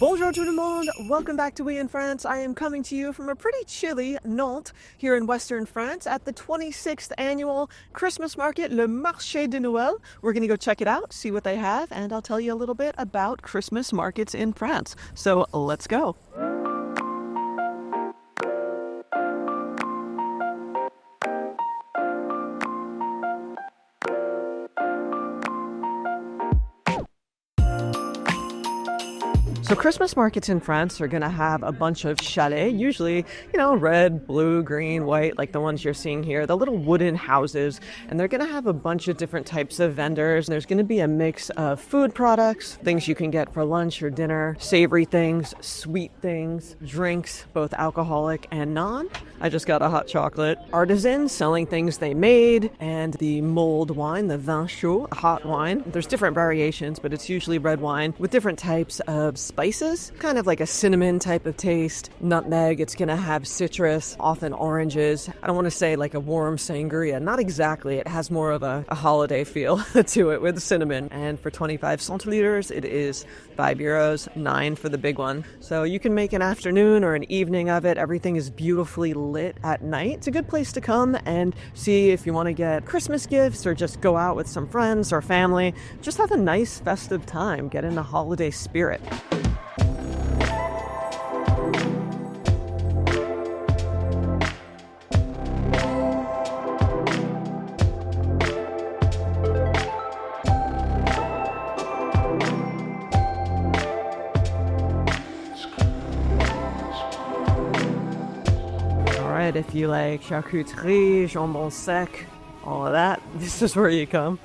Bonjour tout le monde! Welcome back to We in France. I am coming to you from a pretty chilly Nantes here in Western France at the 26th annual Christmas market, le marché de Noël. We're going to go check it out, see what they have, and I'll tell you a little bit about Christmas markets in France. So let's go. So Christmas markets in France are going to have a bunch of chalets, usually, red, blue, green, white, like the ones you're seeing here, the little wooden houses. And they're going to have a bunch of different types of vendors. There's going to be a mix of food products, things you can get for lunch or dinner, savory things, sweet things, drinks, both alcoholic and non. I just got a hot chocolate. Artisans selling things they made, and the mulled wine, the vin chaud, a hot wine. There's different variations, but it's usually red wine with different types of spices, kind of like a cinnamon type of taste. Nutmeg, it's going to have citrus, often oranges. I don't want to say like a warm sangria, not exactly. It has more of a holiday feel to it with cinnamon. And for 25 centiliters, it is €5, 9 for the big one. So you can make an afternoon or an evening of it. Everything is beautifully lit at night. It's a good place to come and see if you want to get Christmas gifts or just go out with some friends or family. Just have a nice festive time. Get in the holiday spirit. If you like charcuterie, jambon sec, all of that, this is where you come.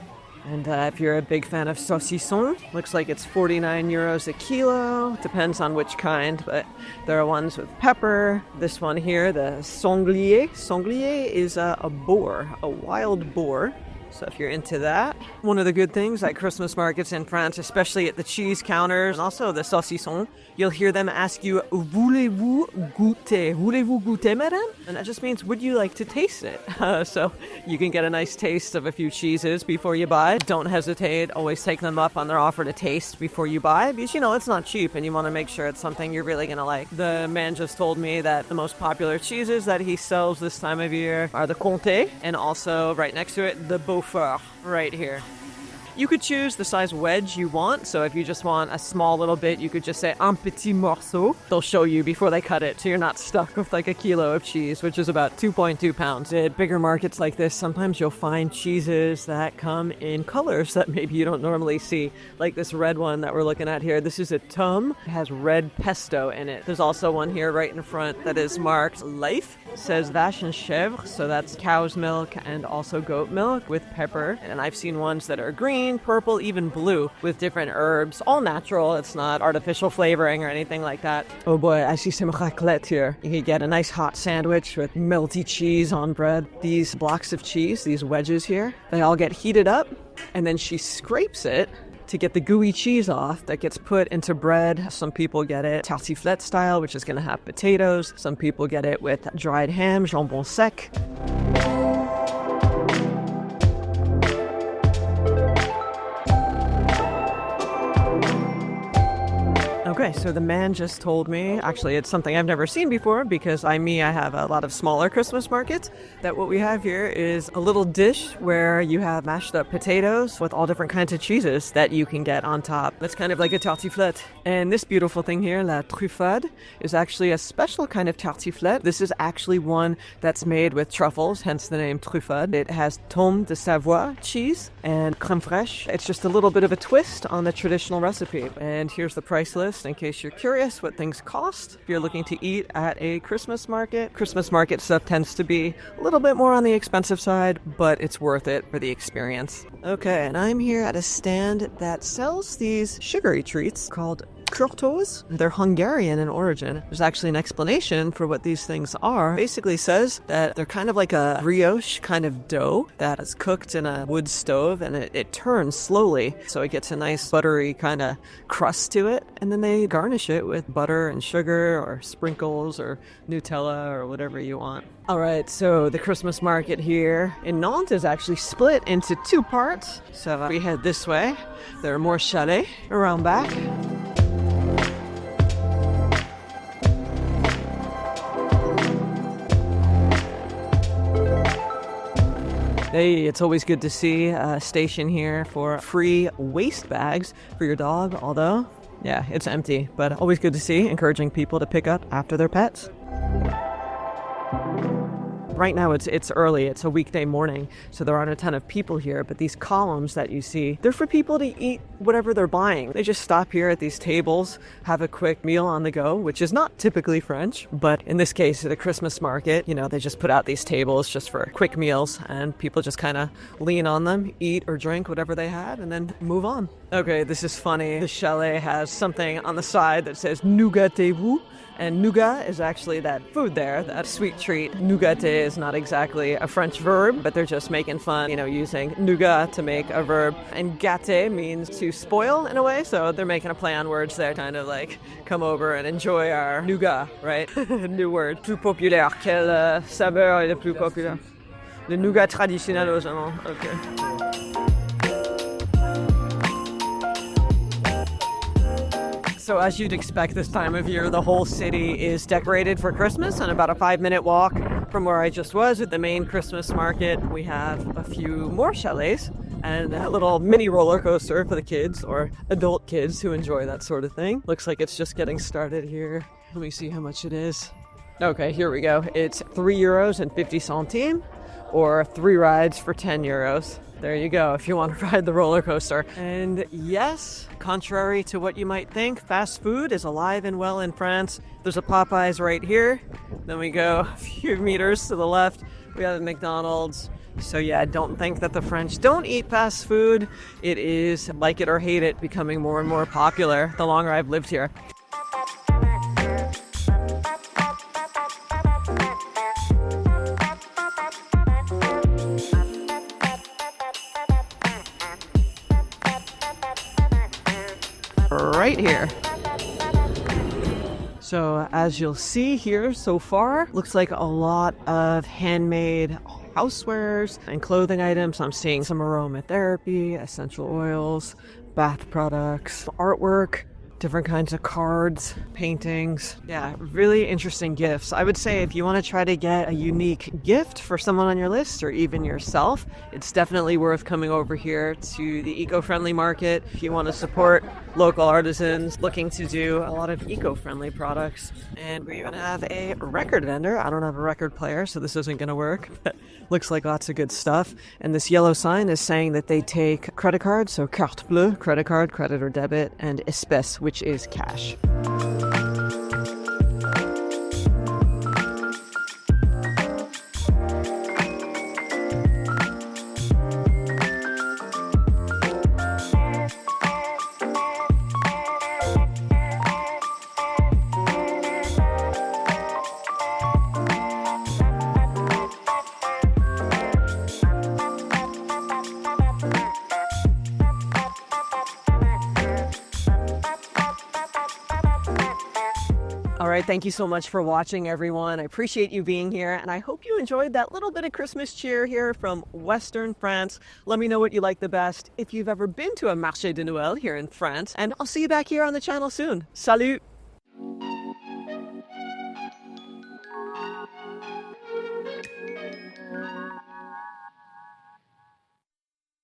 And if you're a big fan of saucisson, looks like it's €49 a kilo. Depends on which kind, but there are ones with pepper. This one here, the sanglier. Sanglier is a boar, a wild boar. So if you're into that, one of the good things at Christmas markets in France, especially at the cheese counters and also the saucisson, you'll hear them ask you, voulez-vous goûter? Voulez-vous goûter, madame? And that just means, would you like to taste it? So you can get a nice taste of a few cheeses before you buy. Don't hesitate. Always take them up on their offer to taste before you buy because, it's not cheap and you want to make sure it's something you're really going to like. The man just told me that the most popular cheeses that he sells this time of year are the Comté and also right next to it, the Beaufort right here. You could choose the size wedge you want. So if you just want a small little bit, you could just say un petit morceau. They'll show you before they cut it, so you're not stuck with like a kilo of cheese, which is about 2.2 pounds. At bigger markets like this, sometimes you'll find cheeses that come in colors that maybe you don't normally see, like this red one that we're looking at here. This is a tome. It has red pesto in it. There's also one here right in front that is marked Life. It says vache and chèvre, so that's cow's milk and also goat milk with pepper. And I've seen ones that are green, purple, even blue with different herbs, all natural. It's not artificial flavoring or anything like that. Oh boy, I see some raclette here. You can get a nice hot sandwich with melty cheese on bread. These blocks of cheese, these wedges here, they all get heated up and then she scrapes it to get the gooey cheese off that gets put into bread. Some people get it tartiflette style, which is going to have potatoes. Some people get it with dried ham, jambon sec. Okay, so the man just told me, actually it's something I've never seen before because I have a lot of smaller Christmas markets, that what we have here is a little dish where you have mashed up potatoes with all different kinds of cheeses that you can get on top. That's kind of like a tartiflette. And this beautiful thing here, la truffade, is actually a special kind of tartiflette. This is actually one that's made with truffles, hence the name truffade. It has tome de Savoie cheese and crème fraîche. It's just a little bit of a twist on the traditional recipe. And here's the price list in case you're curious what things cost. If you're looking to eat at a Christmas market stuff tends to be a little bit more on the expensive side, but it's worth it for the experience. Okay, and I'm here at a stand that sells these sugary treats called kurtos. They're Hungarian in origin. There's actually an explanation for what these things are. Basically says that they're kind of like a brioche kind of dough that is cooked in a wood stove and it turns slowly so it gets a nice buttery kind of crust to it, and then they garnish it with butter and sugar or sprinkles or Nutella or whatever you want. All right, so the Christmas market here in Nantes is actually split into two parts. So we head this way. There are more chalets around back. Hey, it's always good to see a station here for free waste bags for your dog, although, yeah, it's empty, but always good to see, encouraging people to pick up after their pets. Right now it's early, it's a weekday morning, so there aren't a ton of people here, but these columns that you see, they're for people to eat whatever they're buying. They just stop here at these tables, have a quick meal on the go, which is not typically French, but in this case, at a Christmas market, you know, they just put out these tables just for quick meals, and people just kind of lean on them, eat or drink whatever they had, and then move on. Okay, this is funny. The chalet has something on the side that says nougatez-vous. And nougat is actually that food there, that sweet treat. Nougat is not exactly a French verb, but they're just making fun, you know, using nougat to make a verb. And gâter means to spoil in a way, so they're making a play on words there, kind of like come over and enjoy our nougat, right? New word. Plus populaire. Quelle saveur est le plus populaire? Le nougat traditionnel aux Allemands. Okay. So as you'd expect this time of year, the whole city is decorated for Christmas, and about a 5-minute walk from where I just was at the main Christmas market, we have a few more chalets and a little mini roller coaster for the kids or adult kids who enjoy that sort of thing. Looks like it's just getting started here. Let me see how much it is. Okay, here we go. It's €3.50 or 3 rides for €10. There you go, if you want to ride the roller coaster. And yes, contrary to what you might think, fast food is alive and well in France. There's a Popeyes right here. Then we go a few meters to the left. We have a McDonald's. So yeah, don't think that the French don't eat fast food. It is, like it or hate it, becoming more and more popular the longer I've lived here. Right here. So as you'll see here so far, looks like a lot of handmade housewares and clothing items. I'm seeing some aromatherapy, essential oils, bath products, artwork, different kinds of cards, paintings. Yeah, really interesting gifts. I would say if you want to try to get a unique gift for someone on your list or even yourself, it's definitely worth coming over here to the eco-friendly market. If you want to support local artisans looking to do a lot of eco-friendly products. And we even have a record vendor. I don't have a record player, so this isn't going to work, but looks like lots of good stuff. And this yellow sign is saying that they take credit cards, so carte bleue, credit card, credit or debit, and espèce, which is cash. All right, thank you so much for watching, everyone. I appreciate you being here, and I hope you enjoyed that little bit of Christmas cheer here from Western France. Let me know what you like the best if you've ever been to a marché de Noël here in France, and I'll see you back here on the channel soon. Salut!